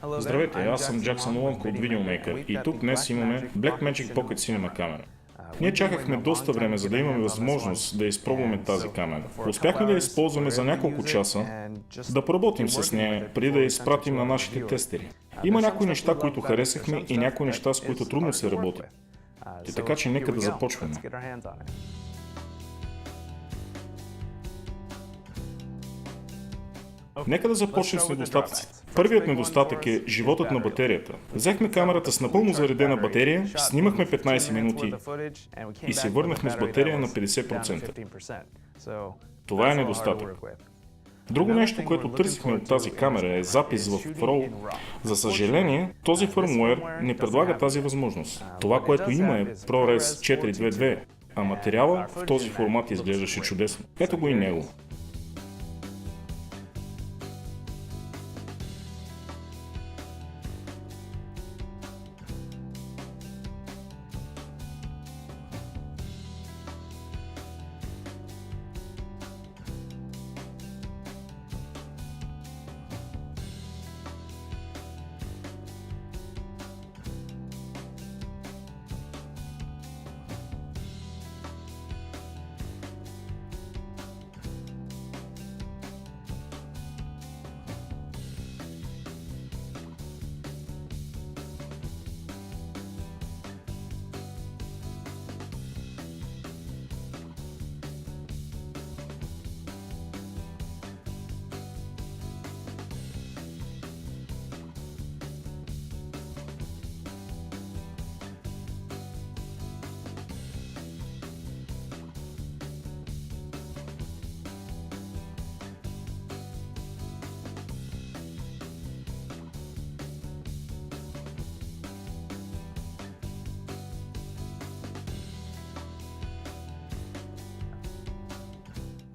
Здравейте, аз съм Джаксън Лонг от Videomaker и тук днес имаме Blackmagic Pocket Cinema камера. Ние чакахме доста време, за да имаме възможност да изпробваме тази камера. Успяхме да я използваме за няколко часа, да поработим с нея, преди да я изпратим на нашите тестери. Има някои неща, които харесахме и някои неща, с които трудно се работи. Така че нека да започваме. Нека да започнем с недостатъците. Първият недостатък е животът на батерията. Взехме камерата с напълно заредена батерия, снимахме 15 минути и се върнахме с батерия на 50%. Това е недостатък. Друго нещо, което търсихме от тази камера е запис в RAW. За съжаление, този фърмуер не предлага тази възможност. Това, което има е ProRes 422, а материала в този формат изглеждаше чудесно. Ето го и него.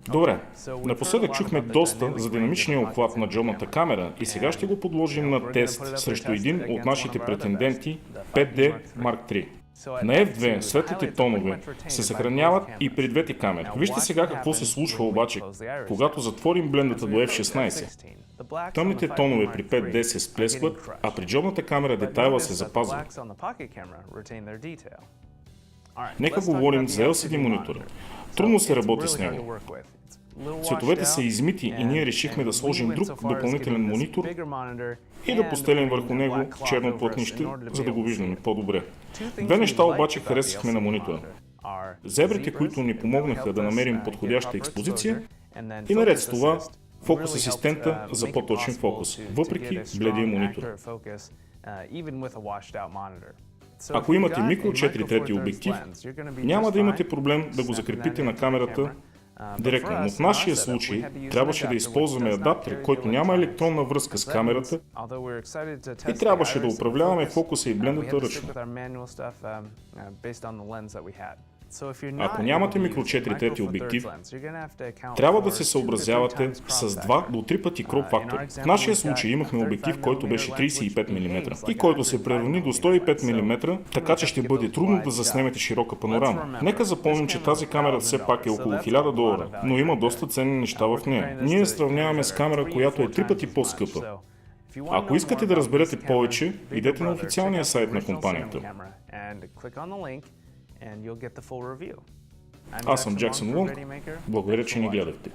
Добре, напоследък чухме доста за динамичния обхват на джобната камера и сега ще го подложим на тест срещу един от нашите претенденти 5D Mark III. На F2 светлите тонове се съхраняват и при двете камери. Вижте сега какво се случва обаче, когато затворим блендата до F16. Тъмните тонове при 5D се сплескват, а при джобната камера детайла се запазва. Нека говорим за LCD монитора. Трудно се работи с него. Цветовете са измити и ние решихме да сложим друг допълнителен монитор и да постелим върху него черно плътнище, за да го виждаме по-добре. Две неща обаче харесахме на монитора. Зебрите, които ни помогнаха да намерим подходяща експозиция, и наред с това фокус асистента за по-точен фокус, въпреки бледия монитор. Ако имате микро 4 трети обектив, няма да имате проблем да го закрепите на камерата директно, но в нашия случай трябваше да използваме адаптер, който няма електронна връзка с камерата и трябваше да управляваме фокуса и блендата ръчно. Ако нямате микро 4 трети обектив, трябва да се съобразявате с 2 до 3 пъти кроп фактор. В нашия случай имахме обектив, който беше 35 мм и който се преравни до 105 мм, така че ще бъде трудно да заснемете широка панорама. Нека запомним, че тази камера все пак е около $1000, но има доста ценни неща в нея. Ние я сравняваме с камера, която е 3 пъти по-скъпа. Ако искате да разберете повече, идете на официалния сайт на компанията. Аз съм Джаксън Лонг. Благодаря, че ни гледахте.